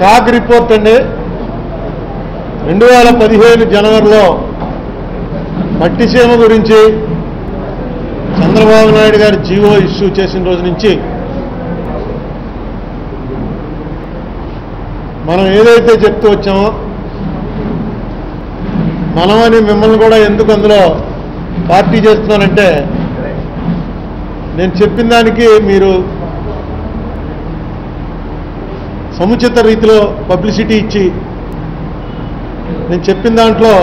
CAG report అండి 2015 జనవరిలో పట్టిసీమ గురించి చంద్రబాబు నాయుడు గారు జీవో ఇష్యూ చేసిన రోజు నుంచి మనం ఏదైతే చెప్తూ వచ్చామో మనమని మిమ్మల్ని కూడా ఎందుకు అందులో పార్టీ చేస్తున్నానంటే నేను చెప్పిన దానికి మీరు సముచిత రీతిలో పబ్లిసిటీ ఇచ్చి నేను చెప్పిన దాంట్లో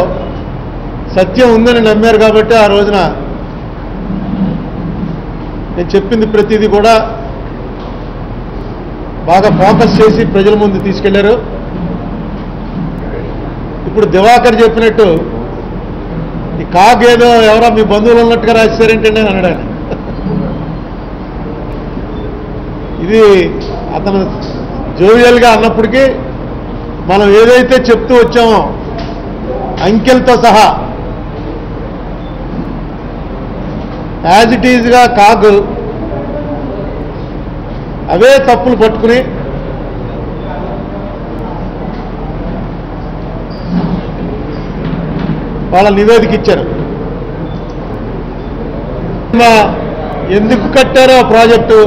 సత్యం ఉందని నమ్మారు కాబట్టి ఆ రోజున నేను చెప్పింది ప్రతిదీ కూడా బాగా ఫోకస్ చేసి ప్రజల ముందు తీసుకెళ్లారు. ఇప్పుడు దివాకర్ చెప్పినట్టు ఈ కాగ్ ఏదో ఎవరో మీ బంధువులు ఉన్నట్టుగా రాశారేంటండి అని అన్నాడు. ఇది అతను జోవియల్గా అన్నప్పటికీ మనం ఏదైతే చెప్తూ వచ్చామో అంకెలతో సహా యాజ్ ఇట్ ఈజ్గా కాగ్ అవే తప్పులు పట్టుకుని వాళ్ళ నివేదిక ఇచ్చారు. ఎందుకు కట్టారో ప్రాజెక్టు,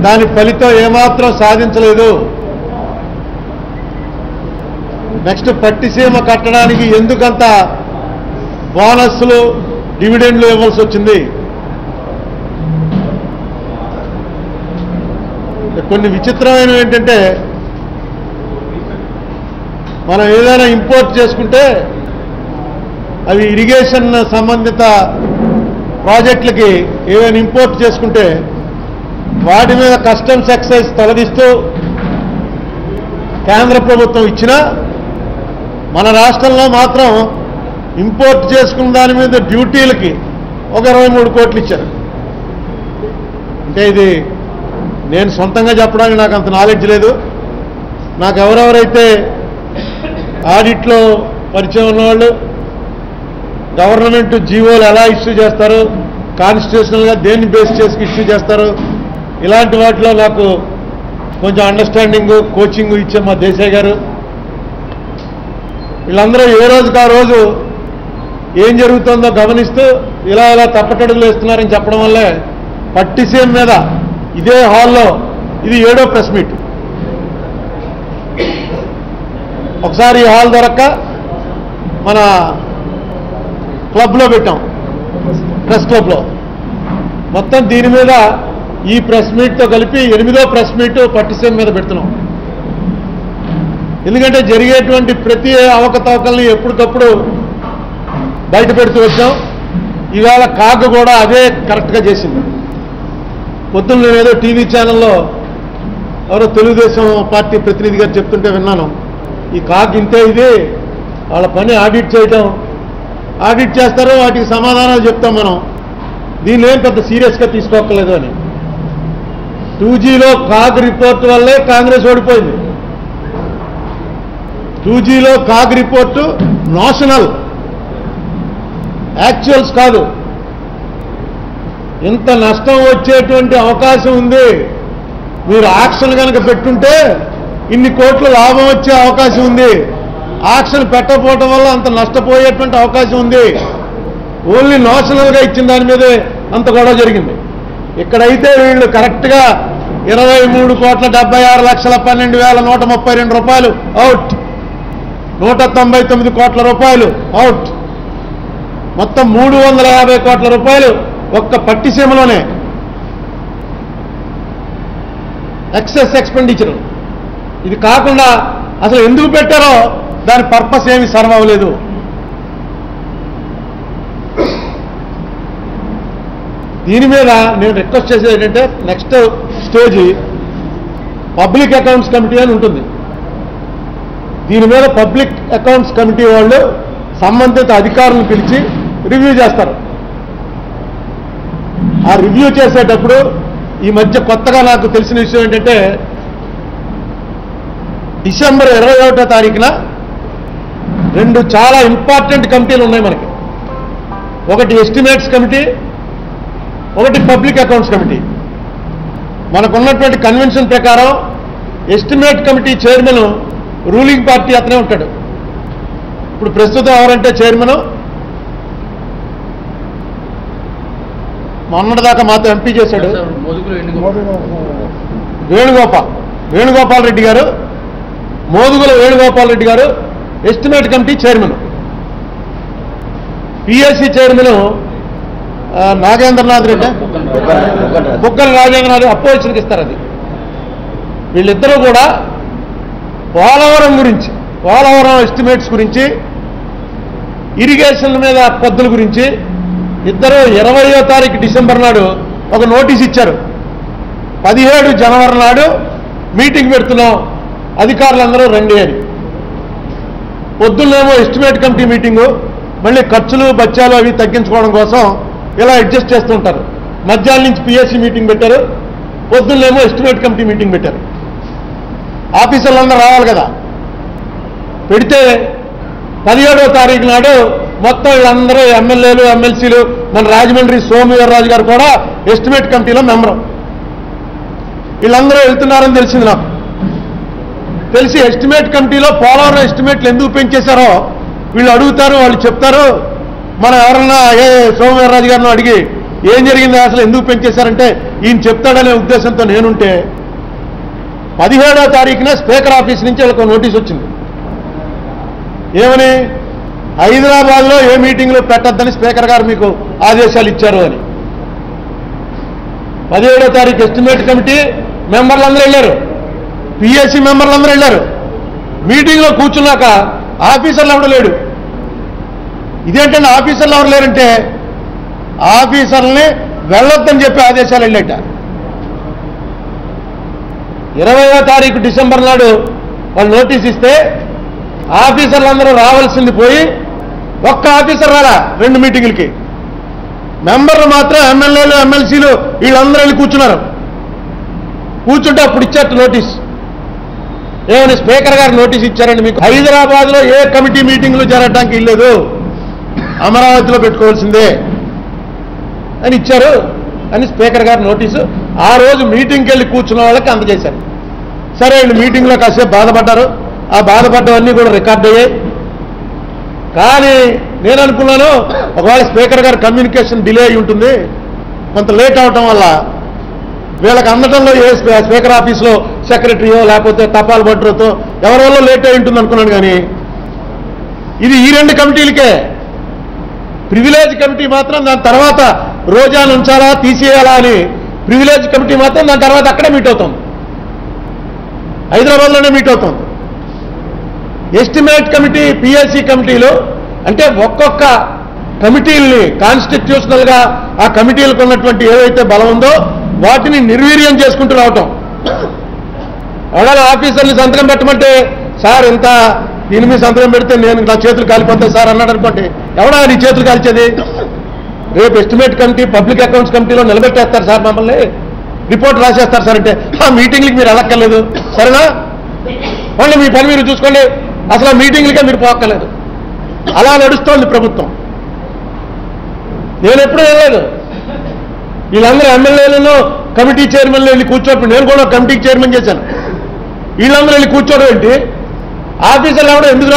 దాని ఫలితం ఏమాత్రం సాధించలేదు. నెక్స్ట్ పట్టిసీమ కట్టడానికి ఎందుకంత బోనస్లు డివిడెండ్లు ఇవ్వాల్సి వచ్చింది. కొన్ని విచిత్రమైనవి ఏంటంటే మనం ఏదైనా ఇంపోర్ట్ చేసుకుంటే అవి ఇరిగేషన్ సంబంధిత ప్రాజెక్టులకి ఏదైనా ఇంపోర్ట్ చేసుకుంటే వాటి మీద కస్టమ్స్ ఎక్సైజ్ తొలగిస్తూ కేంద్ర ప్రభుత్వం ఇచ్చినా మన రాష్ట్రంలో మాత్రం ఇంపోర్ట్ చేసుకున్న దాని మీద డ్యూటీలకి ఒక 23 కోట్లు ఇచ్చారు. అంటే ఇది నేను సొంతంగా చెప్పడానికి నాకు అంత నాలెడ్జ్ లేదు. నాకు ఎవరెవరైతే ఆడిట్లో పరిచయం ఉన్నవాళ్ళు గవర్నమెంట్ జీవోలు ఎలా ఇష్యూ చేస్తారు, కాన్స్టిట్యూషనల్గా దేన్ని బేస్ చేసి ఇష్యూ చేస్తారు, ఇలాంటి వాటిలో నాకు కొంచెం అండర్స్టాండింగ్ కోచింగ్ ఇచ్చే మా దేశాయ్ గారు వీళ్ళందరూ ఏ రోజుకి ఆ రోజు ఏం జరుగుతుందో గమనిస్తూ ఇలా ఇలా తప్పటడుగులు వేస్తున్నారని చెప్పడం వల్లే పట్టిసీమ మీద ఇదే హాల్లో ఇది 7వ ప్రెస్ మీట్. ఒకసారి ఈ హాల్ దొరక్క మన క్లబ్లో పెట్టాం, ప్రెస్ క్లబ్లో. మొత్తం దీని మీద ఈ ప్రెస్ మీట్తో కలిపి 8వ ప్రెస్ మీట్ పట్టిసీమ మీద పెడుతున్నాం. ఎందుకంటే జరిగేటువంటి ప్రతి అవకతవకల్ని ఎప్పటికప్పుడు బయట పెడుతూ వచ్చాం. ఇవాళ కాగ్ కూడా అదే కరెక్ట్గా చేసింది. పొద్దున్న నేను ఏదో టీవీ ఛానల్లో ఎవరో తెలుగుదేశం పార్టీ ప్రతినిధి గారు చెప్తుంటే విన్నాను. ఈ కాగ్ ఇంతే, ఇది వాళ్ళ పని ఆడిట్ చేయటం, ఆడిట్ చేస్తారు, వాటికి సమాధానాలు చెప్తాం మనం, దీన్ని ఏం పెద్ద సీరియస్గా తీసుకోక్కర్లేదు అని. 2Gలో కాగ్ రిపోర్ట్ వల్లే కాంగ్రెస్ ఓడిపోయింది. 2Gలో కాగ్ రిపోర్టు నాషనల్, యాక్చువల్స్ కాదు. ఇంత నష్టం వచ్చేటువంటి అవకాశం ఉంది. మీరు ఆక్షన్ కనుక పెట్టుంటే ఇన్ని కోట్ల లాభం వచ్చే అవకాశం ఉంది. ఆక్షన్ పెట్టకపోవడం వల్ల అంత నష్టపోయేటువంటి అవకాశం ఉంది. ఓన్లీ నాషనల్గా ఇచ్చిన దాని మీదే అంత గొడవ జరిగింది. ఇక్కడైతే వీళ్ళు కరెక్ట్గా 23,76,12,132 రూపాయలు అవుట్, 199 కోట్ల రూపాయలు అవుట్, మొత్తం 350 కోట్ల రూపాయలు ఒక్క పట్టిసీమలోనే ఎక్సెస్ ఎక్స్పెండిచర్. ఇది కాకుండా అసలు ఎందుకు పెట్టారో దాని పర్పస్ ఏమి సర్వ్ అవ్వలేదు. దీని మీద నేను రిక్వెస్ట్ చేసేది ఏంటంటే next stage public accounts committee అని ఉంటుంది. దీని మీద పబ్లిక్ అకౌంట్స్ కమిటీ వాళ్ళు సంబంధిత అధికారులను పిలిచి రివ్యూ చేస్తారు. ఆ రివ్యూ చేసేటప్పుడు ఈ మధ్య కొత్తగా నాకు తెలిసిన విషయం ఏంటంటే డిసెంబర్ 21వ తారీఖున 2 చాలా ఇంపార్టెంట్ కమిటీలు ఉన్నాయి మనకి. ఒకటి ఎస్టిమేట్స్ కమిటీ, ఒకటి పబ్లిక్ అకౌంట్స్ కమిటీ. మనకున్నటువంటి కన్వెన్షన్ ప్రకారం estimate committee chairman ruling party అతనే ఉంటాడు. ఇప్పుడు ప్రస్తుతం ఎవరంటే చైర్మన్ మొన్నటిదాకా మాతో ఎంపీ చేశాడు వేణుగోపాల్ రెడ్డి గారు, మోదుగుల వేణుగోపాల్ రెడ్డి గారు estimate committee chairman. PSC chairman Nagendranath Reddy, బుగ్గల రాజేంద్రనాథ్ అపోజిషన్కి ఇస్తారు. అది వీళ్ళిద్దరూ కూడా పోలవరం గురించి, పోలవరం ఎస్టిమేట్స్ గురించి, ఇరిగేషన్ మీద పద్ధతుల గురించి ఇద్దరు 20వ తారీఖు డిసెంబర్ నాడు ఒక నోటీస్ ఇచ్చారు. 17 జనవరి నాడు మీటింగ్ పెడుతున్నాం, అధికారులందరూ రండి అని. పొద్దున్నేమో ఎస్టిమేట్ కమిటీ మీటింగు, మళ్ళీ ఖర్చులు బత్యాలు అవి తగ్గించుకోవడం కోసం ఇలా అడ్జస్ట్ చేస్తూ ఉంటారు. మధ్యాహ్నం నుంచి పిఎస్సి మీటింగ్ పెట్టారు, పొద్దున్నేమో ఎస్టిమేట్ కమిటీ మీటింగ్ పెట్టారు. ఆఫీసర్లందరూ రావాలి కదా. పెడితే 17వ తారీఖు నాడు మొత్తం వీళ్ళందరూ ఎమ్మెల్యేలు ఎమ్మెల్సీలు, మన రాజమండ్రి సోమవీర్రాజు గారు కూడా ఎస్టిమేట్ కమిటీలో మెంబరు. వీళ్ళందరూ వెళ్తున్నారని తెలిసింది నాకు. తెలిసి ఎస్టిమేట్ కమిటీలో పోలవరం ఎస్టిమేట్లు ఎందుకు పెంచేశారో వీళ్ళు అడుగుతారు, వాళ్ళు చెప్తారు. మనం ఎవరన్నా సోమవీర్రాజు గారిని అడిగి ఏం జరిగింది అసలు ఎందుకు పెంచేశారంటే ఈయన చెప్తాడనే ఉద్దేశంతో నేనుంటే 17వ తారీఖున స్పీకర్ ఆఫీస్ నుంచి వాళ్ళకు నోటీస్ వచ్చింది. ఏమని? హైదరాబాద్లో ఏ మీటింగ్లో పెట్టద్దని స్పీకర్ గారు మీకు ఆదేశాలు ఇచ్చారు అని. 17వ తారీఖు ఎస్టిమేట్ కమిటీ మెంబర్లందరూ వెళ్ళారు, పిఎస్సి మెంబర్లందరూ వెళ్ళారు. మీటింగ్లో కూర్చున్నాక ఆఫీసర్లు ఎవడు లేడు. ఇదేంటంటే ఆఫీసర్లు ఎవరు లేరంటే ఆఫీసర్లని వెళ్ళొద్దని చెప్పి ఆదేశాలు వెళ్ళాట. 20వ తారీఖు డిసెంబర్ నాడు వాళ్ళు నోటీస్ ఇస్తే ఆఫీసర్లందరూ రావాల్సింది పోయి ఒక్క ఆఫీసర్ రాలా 2 మీటింగులకి. మెంబర్లు మాత్రం ఎమ్మెల్యేలు ఎమ్మెల్సీలు వీళ్ళందరూ వెళ్ళి కూర్చున్నారు. కూర్చుంటే అప్పుడు ఇచ్చారు నోటీస్. ఏమని? స్పీకర్ గారు నోటీస్ ఇచ్చారండి, మీకు హైదరాబాద్లో ఏ కమిటీ మీటింగ్లు జరగడానికి ఇల్లేదు, అమరావతిలో పెట్టుకోవాల్సిందే అని ఇచ్చారు అని స్పీకర్ గారు నోటీసు ఆ రోజు మీటింగ్కి వెళ్ళి కూర్చున్న వాళ్ళకి అందజేశారు. సరే, వీళ్ళు మీటింగ్లో కాసేపు బాధపడ్డారు. ఆ బాధపడ్డవన్నీ కూడా రికార్డ్ అయ్యాయి. కానీ నేను అనుకున్నాను ఒకవేళ స్పీకర్ గారు కమ్యూనికేషన్ డిలే అయి ఉంటుంది, కొంత లేట్ అవటం వల్ల వీళ్ళకి అందడంలో ఏ స్పీకర్ ఆఫీస్లో సెక్రటరీయో లేకపోతే తపాల్ భద్రతో ఎవరి వల్ల లేట్ అయి ఉంటుంది అనుకున్నాను. కానీ ఇది ఈ 2 కమిటీలకే. ప్రివిలేజ్ కమిటీ మాత్రం దాని తర్వాత రోజాను ఉంచాలా తీసేయాలా అని ప్రివిలేజ్ కమిటీ మాత్రం దాని తర్వాత అక్కడే మీట్ అవుతుంది, హైదరాబాద్లోనే మీట్ అవుతుంది. ఎస్టిమేట్ కమిటీ పిఎస్సి కమిటీలు అంటే ఒక్కొక్క కమిటీల్ని కాన్స్టిట్యూషనల్గా ఆ కమిటీలకు ఉన్నటువంటి ఏదైతే బలం ఉందో వాటిని నిర్వీర్యం చేసుకుంటూ రావటం. ఎవరైనా ఆఫీసర్ని సంతకం పెట్టమంటే సార్ ఇంత దీని మీద సంతకం పెడితే నేను నా చేతులు కాలిపోతాయి సార్ అన్నాడు అనుకోండి, ఎవడా నీ చేతులు కాల్చేది? రేపు ఎస్టిమేట్ కమిటీ పబ్లిక్ అకౌంట్స్ కమిటీలో నిలబెట్టేస్తారు సార్, మమ్మల్ని రిపోర్ట్ రాసేస్తారు సార్ అంటే ఆ మీటింగ్లకి మీరు వెళ్ళక్కర్లేదు, సరేనా? మళ్ళీ మీ పని మీరు చూసుకోండి, అసలు ఆ మీటింగ్లకే మీరు పోక్కర్లేదు. అలా నడుస్తోంది ప్రభుత్వం. నేను ఎప్పుడూ వెళ్ళలేదు. వీళ్ళందరూ ఎమ్మెల్యేలను కమిటీ చైర్మన్లు వెళ్ళి కూర్చోప్పుడు నేను కూడా కమిటీకి చైర్మన్ చేశాను. వీళ్ళందరూ వెళ్ళి కూర్చోవడం ఏంటి? ఆఫీసర్లు ఎవడో ఎందుకు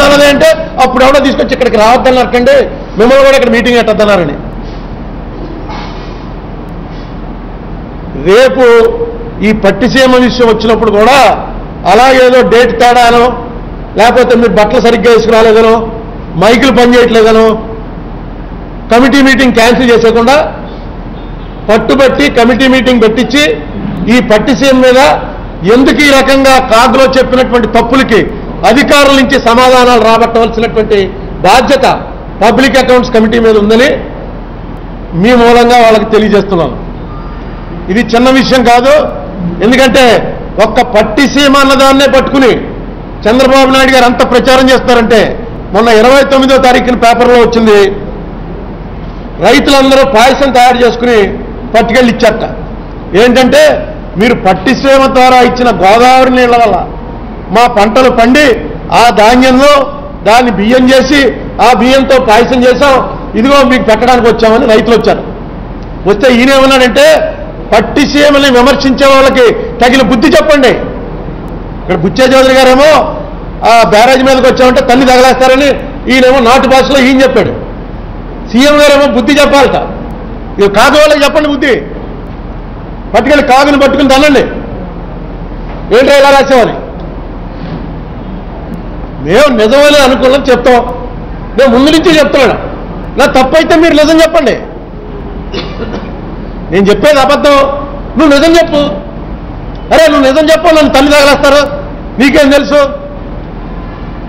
రాలేదే అంటే అప్పుడు ఎవడో తీసుకొచ్చి ఇక్కడికి రావద్దన్నారండి, మిమ్మల్ని కూడా ఇక్కడ మీటింగ్ పెట్టద్దన్నారని. రేపు ఈ పట్టిసీమ విషయం వచ్చినప్పుడు కూడా అలా ఏదో డేట్ తేడానో లేకపోతే మీరు బట్టలు సరిగ్గా వేసుకురాలేదనో మైకులు పనిచేయట్లేదనో కమిటీ మీటింగ్ క్యాన్సిల్ చేసేయకుండా పట్టుబట్టి కమిటీ మీటింగ్ పెట్టించి ఈ పట్టిసీమ మీద ఎందుకు ఈ రకంగా కాగ్లో చెప్పినటువంటి తప్పులకి అధికారుల నుంచి సమాధానాలు రాబట్టవలసినటువంటి బాధ్యత పబ్లిక్ అకౌంట్స్ కమిటీ మీద ఉందని మీ మూలంగా వాళ్ళకి తెలియజేస్తున్నాను. ఇది చిన్న విషయం కాదు. ఎందుకంటే ఒక్క పట్టిసీమ అన్నదాన్నే పట్టుకుని చంద్రబాబు నాయుడు గారు అంత ప్రచారం చేస్తారంటే మొన్న 29వ తారీఖున పేపర్లో వచ్చింది, రైతులందరూ పాయసం తయారు చేసుకుని పట్టుకెళ్ళి ఇచ్చారట. ఏంటంటే మీరు పట్టిసీమ ద్వారా ఇచ్చిన గోదావరి నీళ్ల వల్ల మా పంటలు పండి ఆ ధాన్యంలో దాన్ని బియ్యం చేసి ఆ బియ్యంతో పాయసం చేశాం, ఇదిగో మీకు పెట్టడానికి వచ్చామని రైతులు వచ్చారు. వస్తే ఈయనేమన్నాడంటే పట్టిసీమని విమర్శించే వాళ్ళకి తగిన బుద్ధి చెప్పండి, ఇక్కడ బుచ్చే చౌదరి గారేమో ఆ బ్యారేజ్ మీదకి వచ్చామంటే తల్లి తగలేస్తారని ఈయనేమో నాటు భాషలో ఈయన చెప్పాడు. సీఎం గారేమో బుద్ధి చెప్పాలట. ఇక కాదు వాళ్ళకి చెప్పండి బుద్ధి. పట్టుకెళ్ళి కాగుని పట్టుకుని తనండి. ఏంటో ఇలా రాసేవాని మేము నిజమని అనుకున్నాం చెప్తాం. నేను ముందు నుంచి చెప్తున్నాను. నా తప్పైతే మీరు నిజం చెప్పండి. నేను చెప్పేది అబద్ధం, నువ్వు నిజం చెప్పు. అరే నువ్వు నిజం చెప్పు, నన్ను తల్లి తగలేస్తారు. నీకేం తెలుసు?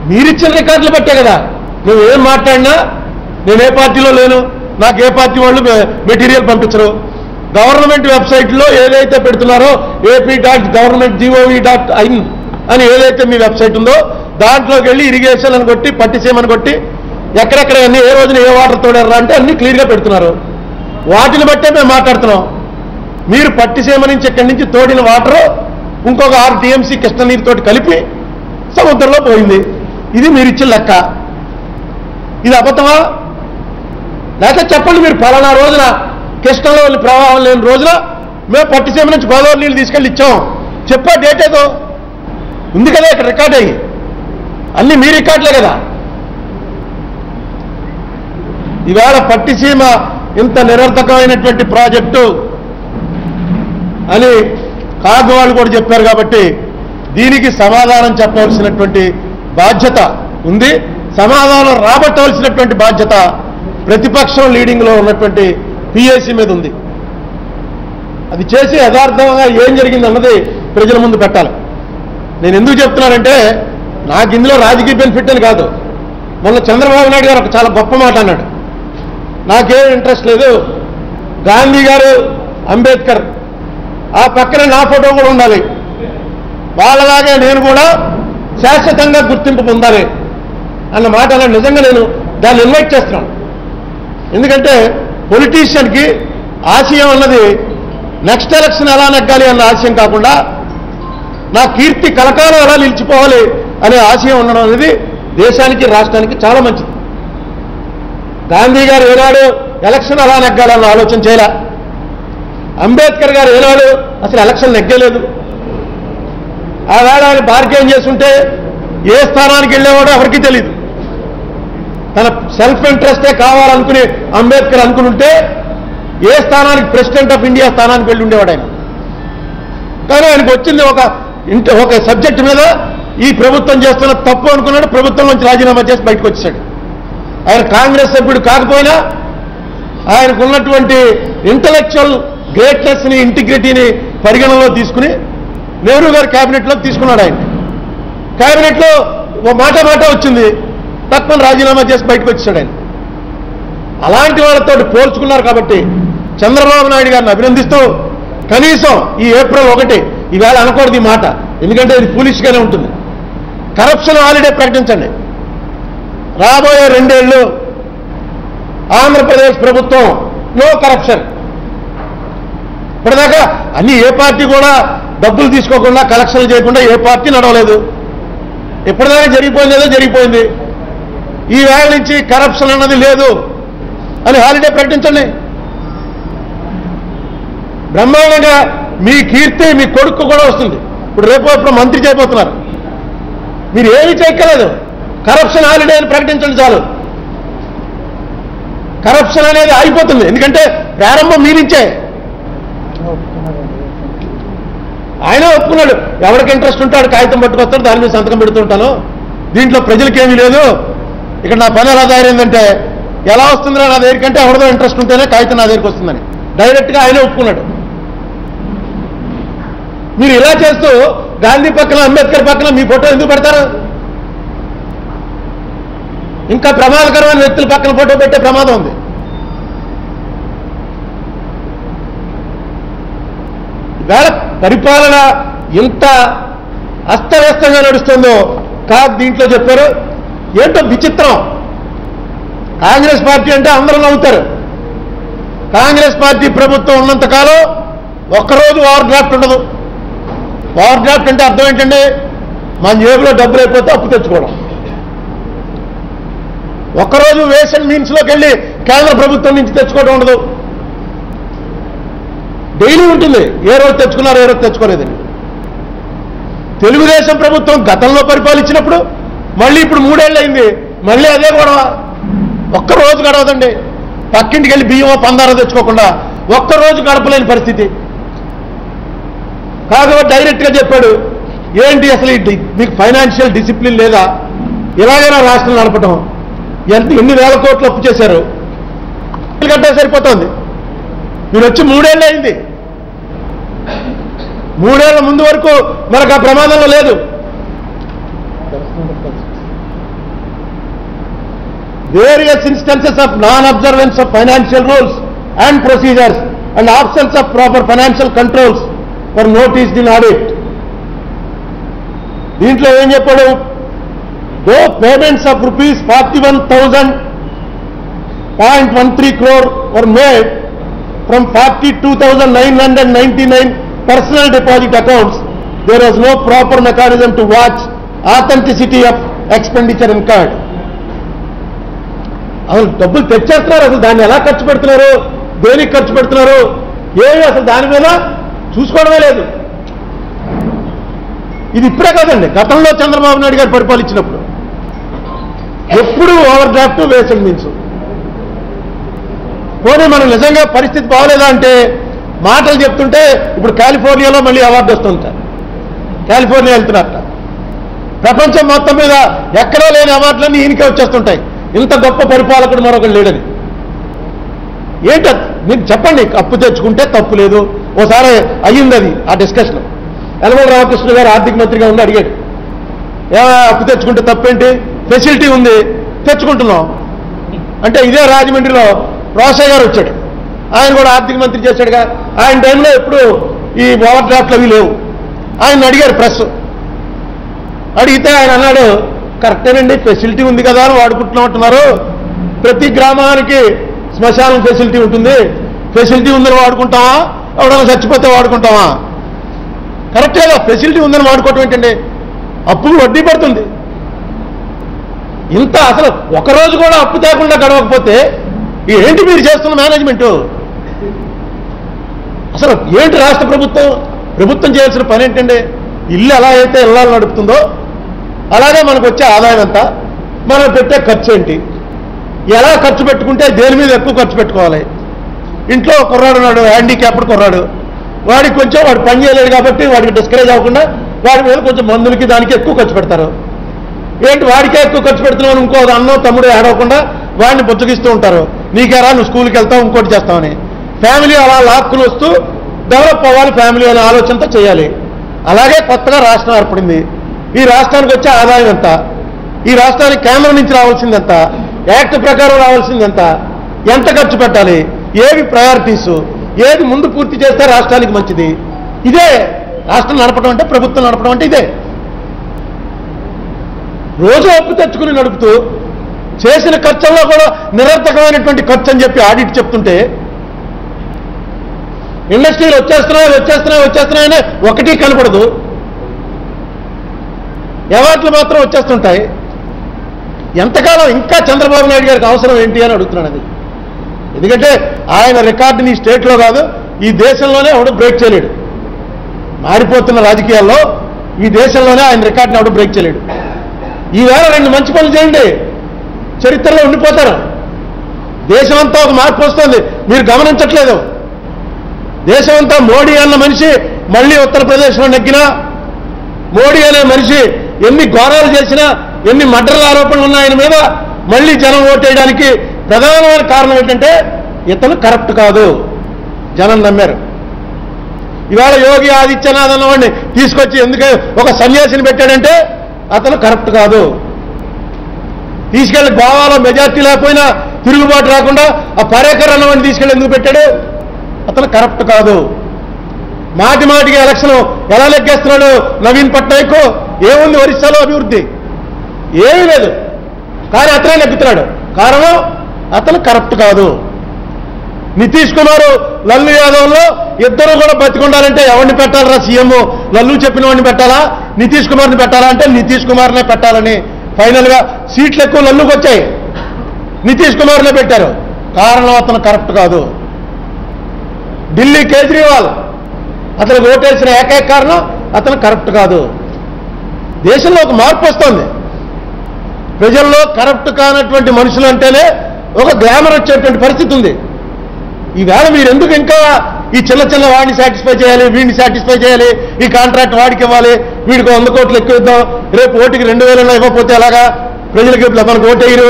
మీరిచ్చిన రికార్డులు బట్టే కదా నువ్వు ఏం మాట్లాడినా. నేను ఏ పార్టీలో లేను, నాకు ఏ పార్టీ వాళ్ళు మెటీరియల్ పంపించరు. గవర్నమెంట్ వెబ్సైట్లో ఏదైతే పెడుతున్నారో AP.government.gov.in అని ఏదైతే మీ వెబ్సైట్ ఉందో దాంట్లోకి వెళ్ళి ఇరిగేషన్ అని కొట్టి పట్టిసేమని కొట్టి ఎక్కడెక్కడ అన్ని ఏ రోజున ఏ వాటర్ తోడారా అంటే అన్ని క్లియర్గా పెడుతున్నారు. వాటిని బట్టే మేము మాట్లాడుతున్నాం. మీరు పట్టిసీమ నుంచి ఇక్కడి నుంచి తోడిన వాటర్ ఇంకొక 6 TMC కృష్ణ నీరుతోటి కలిపి సముద్రంలో పోయింది. ఇది మీరు ఇచ్చిన లెక్క. ఇది అబద్ధమా? లేకపోతే చెప్పండి మీరు ఫలానా రోజున కృష్ణలో ప్రవాహం లేని రోజున మేము పట్టిసీమ నుంచి గోదావరి నీళ్ళు తీసుకెళ్ళి ఇచ్చాం. చెప్పా డేట్ ఏదో ఉంది కదా ఇక్కడ రికార్డ్ అయ్యి. అన్ని మీ రికార్డులే కదా. ఈవేళ పట్టిసీమ ఇంత నిరర్థకమైనటువంటి ప్రాజెక్టు అని కాగు వాళ్ళు కూడా చెప్పారు. కాబట్టి దీనికి సమాధానం చెప్పవలసినటువంటి బాధ్యత ఉంది. సమాధానం రాబట్టవలసినటువంటి బాధ్యత ప్రతిపక్షం లీడింగ్లో ఉన్నటువంటి PAC మీద ఉంది. అది చేసి యథార్థంగా ఏం జరిగింది అన్నది ప్రజల ముందు పెట్టాలి. నేను ఎందుకు చెప్తున్నానంటే నాకు ఇందులో రాజకీయ బెనిఫిట్ అని కాదు. మొన్న చంద్రబాబు నాయుడు గారు ఒక చాలా గొప్ప మాట అన్నాడు. నాకేం ఇంట్రెస్ట్ లేదు, గాంధీ గారు అంబేద్కర్ ఆ పక్కన నా ఫోటో కూడా ఉండాలి, వాళ్ళలాగే నేను కూడా శాశ్వతంగా గుర్తింపు పొందాలి అన్న మాట అలా నిజంగా నేను దాన్ని ఇన్వైట్ చేస్తున్నాను. ఎందుకంటే పొలిటీషియన్కి ఆశయం అన్నది నెక్స్ట్ ఎలక్షన్ ఎలా నెగ్గాలి అన్న ఆశయం కాకుండా నా కీర్తి కలకాలం ఎలా నిలిచిపోవాలి అనే ఆశయం ఉండడం అనేది దేశానికి రాష్ట్రానికి చాలా మంచిది. గాంధీ గారు ఏనాడు ఎలక్షన్ ఎలా నెగ్గాలన్న ఆలోచన చేయలే. అంబేద్కర్ గారు ఏనాడు అసలు ఎలక్షన్ నెగ్గలేదు. ఆ వేళ ఆయన బార్గెయిన్ చేస్తుంటే ఏ స్థానానికి వెళ్ళేవాడో ఎవరికీ తెలియదు. తన సెల్ఫ్ ఇంట్రెస్టే కావాలనుకుని అంబేద్కర్ అనుకుంటే ఏ స్థానానికి ప్రెసిడెంట్ ఆఫ్ ఇండియా స్థానానికి వెళ్ళి ఉండేవాడు ఆయన. కానీ ఆయనకు వచ్చింది ఒక సబ్జెక్ట్ మీద ఈ ప్రభుత్వం చేస్తున్న తప్పు అనుకున్నాడు. ప్రభుత్వం నుంచి రాజీనామా చేసి బయటకు వచ్చాడు. ఆయన కాంగ్రెస్ సభ్యుడు కాకపోయినా ఆయనకు ఉన్నటువంటి ఇంటలెక్చువల్ గ్రేట్నెస్ని ఇంటిగ్రిటీని పరిగణనలో తీసుకుని నెహ్రూ గారి క్యాబినెట్లోకి తీసుకున్నాడు. ఆయన క్యాబినెట్లో మాట వచ్చింది, తక్కువ రాజీనామా చేసి బయటకు వచ్చాడు ఆయన. అలాంటి వాళ్ళతో పోల్చుకున్నారు. కాబట్టి చంద్రబాబు నాయుడు గారిని అభినందిస్తూ కనీసం ఈ April 1 ఈవేళ అనకూడదు ఈ మాట, ఎందుకంటే ఇది ఫూలిష్గానే ఉంటుంది. కరప్షన్ హాలిడే ప్రకటించండి. రాబోయే 2 ఏళ్ళు ఆంధ్రప్రదేశ్ ప్రభుత్వం నో కరప్షన్. ఇప్పటిదాకా అన్ని ఏ పార్టీ కూడా డబ్బులు తీసుకోకుండా కలెక్షన్లు చేయకుండా ఏ పార్టీ నడవలేదు. ఇప్పటిదాకా జరిగిపోయిందేదో జరిగిపోయింది. ఈ వేళ నుంచి కరప్షన్ అన్నది లేదు అని హాలిడే ప్రకటించండి. బ్రహ్మాండంగా మీ కీర్తి మీ కొడుకు కూడా వస్తుంది. ఇప్పుడు రేపు మంత్రి చేయబోతున్నారు. మీరు ఏమీ చేయక్కలేదు, కరప్షన్ హాలిడే అని ప్రకటించండి చాలు. కరప్షన్ అనేది ఆగిపోతుంది. ఎందుకంటే ప్రారంభం మీ నుంచే. ఆయన ఒప్పుకున్నాడు, ఎవరికి ఇంట్రెస్ట్ ఉంటాడు కాగితం పట్టుకొస్తాడు, దాని మీద సంతకం పెడుతుంటాను, దీంట్లో ప్రజలకేమీ లేదు, ఇక్కడ నా పని ఎలా తయారైందంటే ఎలా వస్తుందిరా నా దగ్గరికంటే ఎవరిదో ఇంట్రెస్ట్ ఉంటేనే కాగితం నా దగ్గరికి వస్తుందని డైరెక్ట్గా ఆయనే ఒప్పుకున్నాడు. మీరు ఇలా చేస్తూ గాంధీ పక్కన అంబేద్కర్ పక్కన మీ ఫోటో ఎందుకు పెడతారు? ఇంకా ప్రమాదకరమైన వ్యక్తుల పక్కన ఫోటో పెట్టే ప్రమాదం ఉంది. ఇవాళ పరిపాలన ఎంత అస్తవ్యస్తంగా నడుస్తుందో కాదు దీంట్లో చెప్పారు. ఏంటో విచిత్రం. కాంగ్రెస్ పార్టీ అంటే అందరూ నవ్వుతారు. కాంగ్రెస్ పార్టీ ప్రభుత్వం ఉన్నంతకాలం ఒక్కరోజు ఓవర్ డ్రాఫ్ట్ ఉండదు. ఓవర్ డ్రాఫ్ట్ అంటే అర్థం ఏంటండి? మన జేబులో డబ్బులు అయిపోతే అప్పు తెచ్చుకోవడం. ఒక్కరోజు వేస్ అండ్ మీన్స్లోకి వెళ్ళి కేంద్ర ప్రభుత్వం నుంచి తెచ్చుకోవడం ఉండదు. డైలీ ఉంటుంది, ఏ రోజు తెచ్చుకున్నారు ఏ రోజు తెచ్చుకోలేదని. తెలుగుదేశం ప్రభుత్వం గతంలో పరిపాలించినప్పుడు మళ్ళీ ఇప్పుడు 3 ఏళ్ళు అయింది, మళ్ళీ అదే గొడవ. ఒక్కరోజు గడవదండి, పక్కింటికి వెళ్ళి బియ్యం పందారో తెచ్చుకోకుండా ఒక్కరోజు గడపలేని పరిస్థితి. కాకపోతే డైరెక్ట్గా చెప్పాడు, ఏంటి అసలు మీకు ఫైనాన్షియల్ డిసిప్లిన్ లేదా, ఇలాగైనా రాష్ట్రం నడపటం, ఎన్ని వేల కోట్లు అప్పు చేశారు, కట్టే సరిపోతుంది. మీరు వచ్చి 3 ఏళ్ళు అయింది, 3 ఏళ్ల ముందు వరకు మనకు ఆ ప్రమాదంలో లేదు. Various instances of non-observance of financial rules and procedures and absence of proper financial controls were noticed in audit. దీంట్లో ఏం చెప్పాడు, though payments of rupees 41,000.13 crore were made from 42,999 personal deposit accounts, there was no proper mechanism to watch authenticity of expenditure incurred. అసలు డబ్బులు తెచ్చేస్తున్నారు, అసలు దాన్ని ఎలా ఖర్చు పెడుతున్నారు, దేనికి ఖర్చు పెడుతున్నారు, ఏమి అసలు దాని మీద చూసుకోవడమే లేదు. ఇది ఇప్పుడే కాదండి, గతంలో చంద్రబాబు నాయుడు గారు పరిపాలించినప్పుడు ఎప్పుడు ఓవర్ డ్రాఫ్ట్ వేసండి మీన్స్. పోనీ మనం నిజంగా పరిస్థితి బాగోలేదా అంటే మాటలు చెప్తుంటే ఇప్పుడు కాలిఫోర్నియాలో మళ్ళీ అవార్డు వస్తుంటారు, కాలిఫోర్నియా వెళ్తున్నట్ట. ప్రపంచం మొత్తం మీద ఎక్కడా లేని అవార్డులన్నీ ఈయనకే వచ్చేస్తుంటాయి, ఇంత గొప్ప పరిపాలకుడు మరొకరు లేడని. ఏంట మీరు చెప్పండి, అప్పు తెచ్చుకుంటే తప్పు లేదు. ఓసారి అయ్యింది అది ఆ డిస్కషన్. యనమల రామకృష్ణ గారు ఆర్థిక మంత్రిగా ఉండి అడిగాడు, అప్పు తెచ్చుకుంటే తప్పేంటి, ఫెసిలిటీ ఉంది తెచ్చుకుంటున్నాం అంటే. ఇదే రాజమండ్రిలో రోసయ్య గారు వచ్చాడు, ఆయన కూడా ఆర్థిక మంత్రి చేశాడుగా. ఆయన టైంలో ఎప్పుడు ఈ ఓవర్ డ్రాఫ్ట్లు అవి లేవు. ఆయన అడిగారు ప్రెస్, అడిగితే ఆయన అన్నాడు, కరెక్టేనండి ఫెసిలిటీ ఉంది కదా అని వాడుకుంటున్నామంటున్నారు, ప్రతి గ్రామానికి శ్మశానం ఫెసిలిటీ ఉంటుంది, ఫెసిలిటీ ఉందని వాడుకుంటామా, ఎవడన్నా చచ్చిపోతే వాడుకుంటామా? కరెక్టేగా, ఫెసిలిటీ ఉందని వాడుకోవటం ఏంటండి, అప్పులు వడ్డీ పడుతుంది. ఇంత అసలు ఒకరోజు కూడా అప్పు తేకుండా గడవకపోతే ఏంటి మీరు చేస్తున్న మేనేజ్మెంటు? అసలు ఏంటి రాష్ట్ర ప్రభుత్వం చేయాల్సిన పని ఏంటండి? ఇల్లు ఎలా అయితే ఇళ్ళని నడుపుతుందో అలాగే మనకు వచ్చే ఆదాయం ఎంత, మనం పెట్టే ఖర్చు ఏంటి, ఎలా ఖర్చు పెట్టుకుంటే దేని మీద ఎక్కువ ఖర్చు పెట్టుకోవాలి. ఇంట్లో కుర్రాడు ఉన్నాడు, హ్యాండిక్యాప్డ్ కుర్రాడు, వాడికి కొంచెం వాడు పని చేయలేడు కాబట్టి వాడికి డిస్కరేజ్ అవ్వకుండా వాడి మీద కొంచెం మందులకి దానికి ఎక్కువ ఖర్చు పెడతారు. ఏంటి వాడికే ఎక్కువ ఖర్చు పెడుతున్నావు, ఇంకో అన్నో తమ్ముడు ఏడవకుండా వాడిని బుచ్చగిస్తూ ఉంటారు, నీకేరా నువ్వు స్కూల్కి వెళ్తావు ఇంకోటి చేస్తామని. ఫ్యామిలీ అలా లాక్కుని వస్తూ డెవలప్ అవ్వాలి ఫ్యామిలీ అనే ఆలోచనతో చేయాలి. అలాగే కొత్తగా రాష్ట్రం ఏర్పడింది, ఈ రాష్ట్రానికి వచ్చే ఆదాయం ఎంత, ఈ రాష్ట్రానికి కేంద్రం నుంచి రావాల్సింది ఎంత, యాక్ట్ ప్రకారం రావాల్సింది ఎంత ఖర్చు పెట్టాలి, ఏవి ప్రయారిటీసు, ఏది ముందు పూర్తి చేస్తే రాష్ట్రానికి మంచిది. ఇదే రాష్ట్రం నడపడం అంటే, ప్రభుత్వం నడపడం అంటే ఇదే. రోజు అప్పు తెచ్చుకుని నడుపుతూ చేసిన ఖర్చుల్లో కూడా నిరర్థకమైనటువంటి ఖర్చు అని చెప్పి ఆడిట్ చెప్తుంటే, ఇండస్ట్రీలు వచ్చేస్తున్నాయనే ఒకటి కనపడదు, అవార్డులు మాత్రం వచ్చేస్తుంటాయి. ఎంతకాలం ఇంకా చంద్రబాబు నాయుడు గారికి అవసరం ఏంటి అని అడుగుతున్నాను. అది ఎందుకంటే ఆయన రికార్డుని ఈ స్టేట్లో కాదు ఈ దేశంలోనే ఎవడు బ్రేక్ చేయలేడు. మారిపోతున్న రాజకీయాల్లో ఈ దేశంలోనే ఆయన రికార్డుని ఎవడు బ్రేక్ చేయలేడు. ఈవేళ 2 మంచి పనులు చేయండి, చరిత్రలో ఉండిపోతారు. దేశమంతా ఒక మార్పు వస్తుంది, మీరు గమనించట్లేదు. దేశమంతా మోడీ అన్న మనిషి మళ్ళీ ఉత్తరప్రదేశ్లో నెగ్గినా, మోడీ అనే మనిషి ఎన్ని ఘోరాలు చేసినా, ఎన్ని మర్డర్ల ఆరోపణలు ఉన్న ఆయన మీద మళ్ళీ జనం ఓటేయడానికి ప్రధానమైన కారణం ఏంటంటే ఇతను కరప్ట్ కాదు, జనం నమ్మారు. ఇవాళ యోగి ఆదిత్యనాథ్ అన్నవాడిని తీసుకొచ్చి ఎందుకు ఒక సన్యాసిని పెట్టాడంటే అతను కరప్ట్ కాదు. తీసుకెళ్లి గోవాలో మెజార్టీ లేకపోయినా తిరుగుబాటు రాకుండా ఆ పరేకర్ అన్నవాడిని తీసుకెళ్ళి ఎందుకు పెట్టాడు, అతను కరప్ట్ కాదు. మాటికి ఎలక్షన్ ఎలా లెక్కేస్తున్నాడు నవీన్ పట్నాయక్, ఏముంది ఒరిస్సాలో అభివృద్ధి ఏమీ లేదు, కానీ అతనే నెగ్గుతున్నాడు. కారణం అతను కరప్ట్ కాదు. నితీష్ కుమార్ లల్లు యాదవ్లో ఇద్దరు కూడా బతికుండాలంటే ఎవరిని పెట్టాలరా సీఎం, లల్లు చెప్పిన వాడిని పెట్టాలా నితీష్ కుమార్ని పెట్టాలా అంటే నితీష్ కుమార్నే పెట్టాలని ఫైనల్గా సీట్లు ఎక్కువ లల్లుకి వచ్చాయి, నితీష్ కుమార్నే పెట్టారు. కారణం అతను కరప్ట్ కాదు. ఢిల్లీ కేజ్రీవాల్ అతనికి ఓటేసిన ఏకైక కారణం అతను కరప్ట్ కాదు. దేశంలో ఒక మార్పు వస్తుంది. ప్రజల్లో కరప్ట్ కానటువంటి మనుషులు అంటేనే ఒక గ్లామర్ వచ్చేటువంటి పరిస్థితి ఉంది. ఈవేళ మీరు ఎందుకు ఇంకా ఈ చిన్న చిన్న వాడిని సాటిస్ఫై చేయాలి, వీడిని సాటిస్ఫై చేయాలి, ఈ కాంట్రాక్ట్ వాడికి ఇవ్వాలి, వీడికి 100 కోట్లు ఎక్కువ ఇద్దాం, రేపు ఓటుకి 2000 ఇవ్వకపోతే అలాగా ప్రజలకి మనకు ఓటేయరు.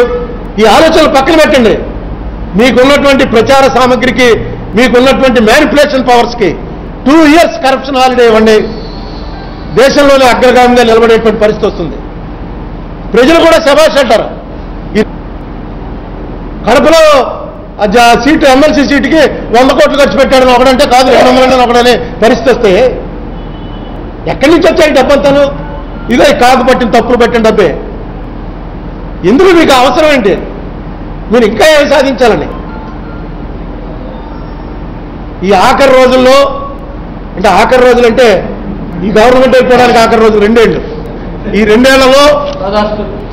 ఈ ఆలోచనలు పక్కన పెట్టండి. మీకున్నటువంటి ప్రచార సామగ్రికి, మీకున్నటువంటి మ్యానిపులేషన్ పవర్స్కి 2 years కరప్షన్ హాలిడే ఇవ్వండి. దేశంలోనే అగ్రగామిగా నిలబడేటువంటి పరిస్థితి వస్తుంది. ప్రజలు కూడా శభాష్ అంటారు. కడపలో సీటు ఎమ్మెల్సీ సీటుకి 100 కోట్లు ఖర్చు పెట్టాడని ఒకడంటే కాదు, 200 ఒకడనే పరిస్థితి వస్తే ఎక్కడి నుంచి వచ్చాయి డబ్బంతాను? ఇదే కాకు పట్టిన తప్పులు పెట్టిన డబ్బే. ఎందుకు మీకు అవసరం ఏంటి? మీరు ఇంకా ఏం సాధించాలని? ఈ ఆఖరి రోజుల్లో అంటే ఆఖరి రోజులు అంటే ఈ గవర్నమెంట్ అయిపోవడానికి ఆఖరి రోజులు 2 ఏళ్ళు. ఈ 2 ఏళ్లలో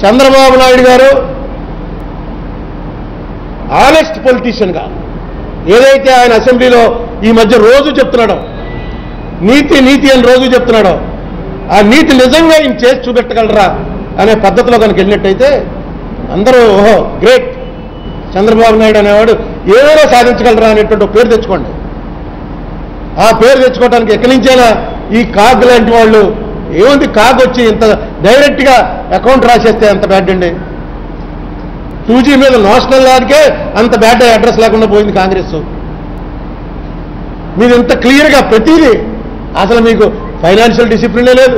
చంద్రబాబు నాయుడు గారు ఆనెస్ట్ పొలిటీషియన్గా ఏదైతే ఆయన అసెంబ్లీలో ఈ మధ్య రోజు చెప్తున్నాడో, నీతి నీతి అని రోజు చెప్తున్నాడో, ఆ నీతి నిజంగా ఈయన చేసి చూపెట్టగలరా అనే పద్ధతిలో కనుక వెళ్ళినట్టయితే అందరూ ఓహో గ్రేట్, చంద్రబాబు నాయుడు అనేవాడు ఏదైనా సాధించగలరా అనేటువంటి పేరు తెచ్చుకోండి. ఆ పేరు తెచ్చుకోవడానికి ఎక్కడి నుంచైనా ఈ కాగ్ లాంటి వాళ్ళు ఏముంది, కాగ్ వచ్చి ఇంత డైరెక్ట్గా అకౌంట్ రాసేస్తే ఎంత బ్యాడ్ అండి. 2G మీద నేషనల్ లాడ్కే అంత బ్యాడ్ అడ్రస్ లేకుండా పోయింది కాంగ్రెస్. మీరు ఇంత క్లియర్గా ప్రతిదీ అసలు మీకు ఫైనాన్షియల్ డిసిప్లినే లేదు.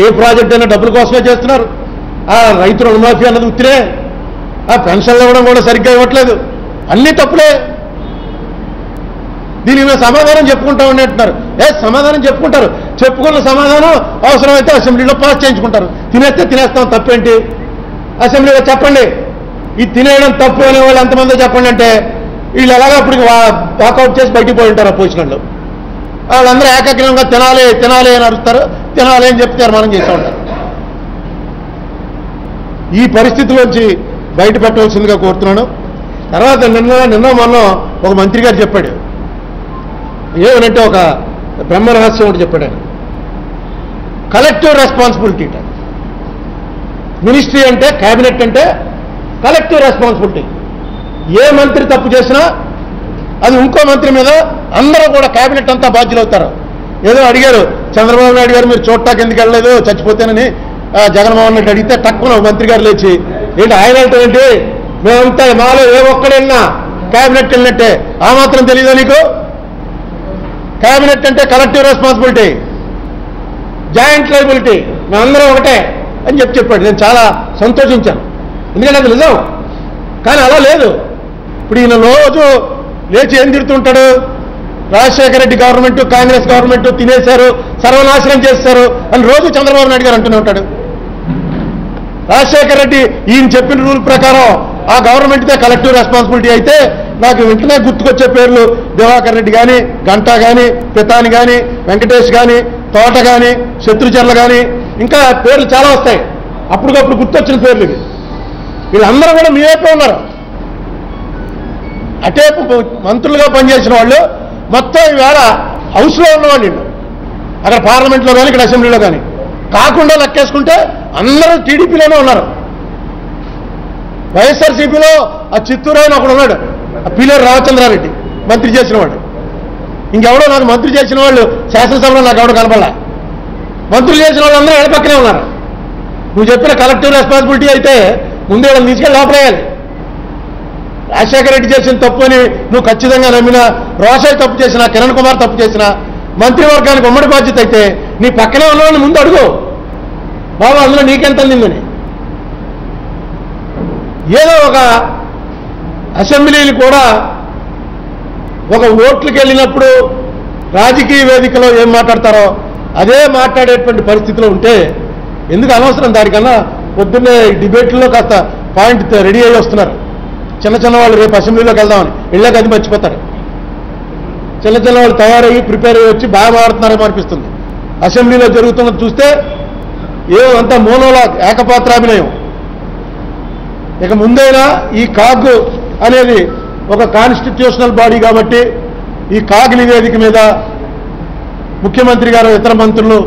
ఏ ప్రాజెక్ట్ అయినా డబ్బుల కోసమే చేస్తున్నారు. ఆ రైతు రుణమాఫీ అన్నది ఉత్తినే, ఆ పెన్షన్లు ఇవ్వడం కూడా సరిగ్గా ఇవ్వట్లేదు. అన్నీ తప్పులే. దీని మీద సమాధానం చెప్పుకుంటా అంటున్నారు. సమాధానం చెప్పుకుంటారు. చెప్పుకున్న సమాధానం అవసరమైతే అసెంబ్లీలో పాస్ చేయించుకుంటారు. తినేస్తే తినేస్తాం, తప్పేంటి? అసెంబ్లీలో చెప్పండి, ఈ తినేయడం తప్పు అనే వాళ్ళు ఎంతమందో చెప్పండి అంటే వీళ్ళు ఎలాగో అప్పటికి వాకౌట్ చేసి బయటికి పోయి ఉంటారు. అపోజిషన్ వాళ్ళు వాళ్ళందరూ ఏకాగ్రంగా తినాలి తినాలి అని అరుస్తారు, తినాలి అని చెప్పి తీర్మానం చేస్తూ ఉంటారు. ఈ పరిస్థితిలోంచి బయటపెట్టవలసిందిగా కోరుతున్నాను. తర్వాత నిన్న మొన్న ఒక మంత్రి గారు చెప్పాడు, ఏమనంటే ఒక బ్రహ్మ రహస్యం ఒకటి చెప్పాడు ఆయన. Collective responsibility. మినిస్ట్రీ అంటే, క్యాబినెట్ అంటే కలెక్టివ్ రెస్పాన్సిబిలిటీ. ఏ మంత్రి తప్పు చేసినా అది ఇంకో మంత్రి మీద అందరూ కూడా క్యాబినెట్ అంతా బాధ్యులు అవుతారు. ఏదో అడిగారు చంద్రబాబు నాయుడు గారు, మీరు చూడటానికి ఎందుకు వెళ్ళలేదు చచ్చిపోతేనని జగన్మోహన్ రెడ్డి అడిగితే తక్కువ మంత్రి గారు లేచి ఏంటి ఆయన అంటే ఏంటి, మేమంతా మాలో ఏ ఒక్కడైనా క్యాబినెట్ వెళ్ళినట్టే, ఆ మాత్రం తెలియదా నీకు? క్యాబినెట్ అంటే కలెక్టివ్ రెస్పాన్సిబిలిటీ, జాయింట్ లయబిలిటీ, మేమందరం ఒకటే అని చెప్పాడు. నేను చాలా సంతోషించాను, ఎందుకంటే అది నిజం. కానీ అలా లేదు. ఇప్పుడు ఈయన రోజు లేచి ఏం తిడుతుంటాడు, రాజశేఖర రెడ్డి గవర్నమెంట్ కాంగ్రెస్ గవర్నమెంట్ తినేశారు, సర్వనాశనం చేస్తారు అని రోజు చంద్రబాబు నాయుడు గారు అంటూనే ఉంటాడు. రాజశేఖర రెడ్డి ఈయన చెప్పిన రూల్ ప్రకారం ఆ గవర్నమెంట్దే కలెక్టివ్ రెస్పాన్సిబిలిటీ అయితే నాకు వెంటనే గుర్తుకొచ్చే పేర్లు దివాకర్ రెడ్డి కానీ, గంటా కానీ, పితాని కానీ, వెంకటేష్ కానీ, తోట కానీ, శత్రుచర్ల కానీ, ఇంకా పేర్లు చాలా వస్తాయి. అప్పటికప్పుడు గుర్తొచ్చిన పేర్లు ఇవి. వీళ్ళందరూ కూడా మీ వైపే ఉన్నారు. అటే మంత్రులుగా పనిచేసిన వాళ్ళు మొత్తం ఈవేళ హౌస్లో ఉన్నవాళ్ళు, అక్కడ పార్లమెంట్లో కానీ ఇక్కడ అసెంబ్లీలో కానీ కాకుండా లెక్కేసుకుంటే అందరూ టీడీపీలోనే ఉన్నారు. వైఎస్ఆర్సీపీలో ఆ చిత్తూరు ఆయన ఒకడు ఉన్నాడు, ఆ పిల్లర్ రామచంద్రారెడ్డి మంత్రి చేసిన వాడు. ఇంకెవడో నాకు మంత్రి చేసిన వాళ్ళు శాసనసభలో నాకు ఎవడో కనపడలే. మంత్రులు చేసిన వాళ్ళు అందరూ ఎడపక్కనే ఉన్నారు. నువ్వు చెప్పిన కలెక్టివ్ రెస్పాన్సిబిలిటీ అయితే ముందే వాళ్ళని తీసుకెళ్ళి లోపలేయాలి. రాజశేఖర రెడ్డి చేసిన తప్పు అని నువ్వు ఖచ్చితంగా నమ్మినా, రోషయ్య తప్పు చేసినా, కిరణ్ కుమార్ తప్పు చేసినా, మంత్రివర్గానికి ఉమ్మడి బాధ్యత అయితే నీ పక్కనే ఉన్నవాడిని ముందు అడుగు, బాబు అందులో నీకెంత అందిందని. ఏదో ఒక అసెంబ్లీలు కూడా ఒక ఓట్లకి వెళ్ళినప్పుడు రాజకీయ వేదికలో ఏం మాట్లాడతారో అదే మాట్లాడేటువంటి పరిస్థితిలో ఉంటే ఎందుకు అనవసరం? దానికన్నా పొద్దున్నే డిబేట్లో కాస్త పాయింట్ రెడీ అయ్యి వస్తున్నారు. చిన్న చిన్న వాళ్ళు రేపు అసెంబ్లీలోకి వెళ్దామని వెళ్ళాక అది మర్చిపోతారు. చిన్న చిన్న వాళ్ళు తయారయ్యి ప్రిపేర్ అయ్యి వచ్చి బాగా మాడుతున్నారేమో అనిపిస్తుంది. అసెంబ్లీలో జరుగుతున్నది చూస్తే ఏమంతా మోనోలా ఏకపాత్రాభినయం. ఇక ముందైనా ఈ కాగ్ అనేది ఒక కాన్స్టిట్యూషనల్ బాడీ కాబట్టి ఈ కాగ్ నివేదిక మీద ముఖ్యమంత్రి గారు, ఇతర మంత్రులు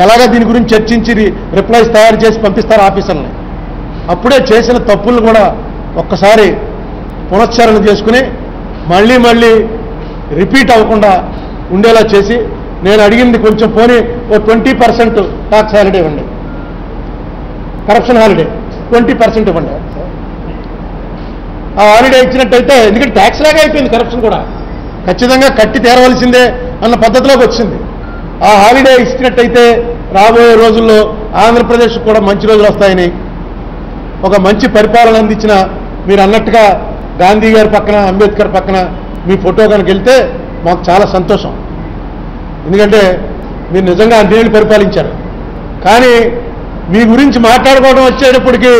ఎలాగ దీని గురించి చర్చించి రిప్లైస్ తయారు చేసి పంపిస్తారు ఆఫీసర్ని. అప్పుడే చేసిన తప్పులు కూడా ఒక్కసారి పునశ్చరణ చేసుకుని మళ్ళీ రిపీట్ అవ్వకుండా ఉండేలా చేసి, నేను అడిగింది కొంచెం పోనీ ఓ 20% ట్యాక్స్ హాలిడే ఇవ్వండి, కరప్షన్ హాలిడే 20% ఇవ్వండి. ఆ హాలిడే ఇచ్చినట్టయితే, ఎందుకంటే ట్యాక్స్ లాగా అయిపోయింది కరప్షన్ కూడా, ఖచ్చితంగా కట్టి తీరవలసిందే అన్న పద్ధతిలోకి వచ్చింది. ఆ హాలిడే ఇచ్చినట్టయితే రాబోయే రోజుల్లో ఆంధ్రప్రదేశ్ కూడా మంచి రోజులు వస్తాయని, ఒక మంచి పరిపాలన అందించిన, మీరు అన్నట్టుగా గాంధీ గారి పక్కన అంబేద్కర్ పక్కన మీ ఫోటో కనుక వెళ్తే మాకు చాలా సంతోషం. ఎందుకంటే మీరు నిజంగా అన్నేళ్ళు పరిపాలించారు. కానీ మీ గురించి మాట్లాడుకోవడం వచ్చేటప్పటికి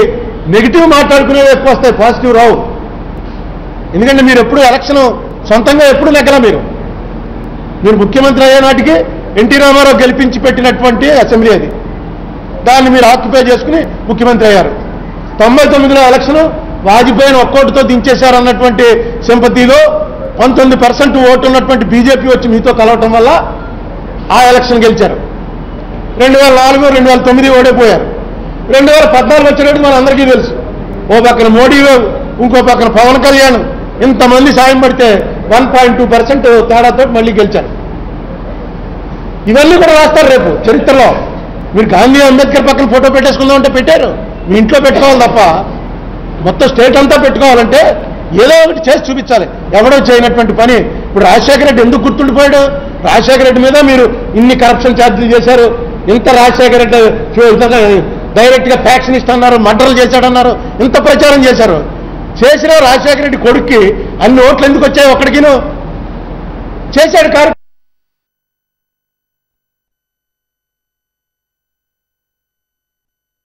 నెగిటివ్ మాట్లాడుకునేవి ఎక్కువ వస్తాయి, పాజిటివ్ రావు. ఎందుకంటే మీరు ఎప్పుడు ఎలక్షన్ సొంతంగా ఎప్పుడు నెగ్గల. మీరు ముఖ్యమంత్రి అయ్యే నాటికి ఎన్టీ రామారావు గెలిపించి పెట్టినటువంటి అసెంబ్లీ అది, దాన్ని మీరు ఆక్యుపై చేసుకుని ముఖ్యమంత్రి అయ్యారు. 99లో ఎలక్షన్ వాజ్పేయిని ఒక్కోటితో దించేశారన్నటువంటి సింపతిలో 19% ఓటు ఉన్నటువంటి బీజేపీ వచ్చి మీతో కలవటం వల్ల ఆ ఎలక్షన్ గెలిచారు. 2004, 2009 ఓడిపోయారు. 2014 వచ్చేటప్పుడు మన అందరికీ తెలుసు, ఓ పక్కన మోడీ, ఇంకో పక్కన పవన్ కళ్యాణ్, ఇంతమంది సాయం పడితే 1.2% తేడాతో మళ్ళీ గెలిచారు. ఇవన్నీ కూడా రాస్తారు రేపు చరిత్రలో. మీరు గాంధీ అంబేద్కర్ పక్కన ఫోటో పెట్టేసుకుందామంటే పెట్టారు, మీ ఇంట్లో పెట్టుకోవాలి తప్ప మొత్తం స్టేట్ అంతా పెట్టుకోవాలంటే ఏదో ఒకటి చేసి చూపించాలి. ఎవడో చేయనటువంటి పని. ఇప్పుడు రాజశేఖర రెడ్డి ఎందుకు గుర్తుండిపోయాడు? రాజశేఖర రెడ్డి మీద మీరు ఇన్ని కరప్షన్ ఛార్జీలు చేశారు, ఇంత రాజశేఖర రెడ్డి డైరెక్ట్గా ఫ్యాక్షనిస్ట్ అన్నారు, మర్డర్లు చేశాడన్నారు, ఇంత ప్రచారం చేశారు. చేసిన రాజశేఖర రెడ్డి కొడుక్కి అన్ని ఓట్లు ఎందుకు వచ్చాయి? ఒక్కడికిను చేశాడు కార్యక్రమం.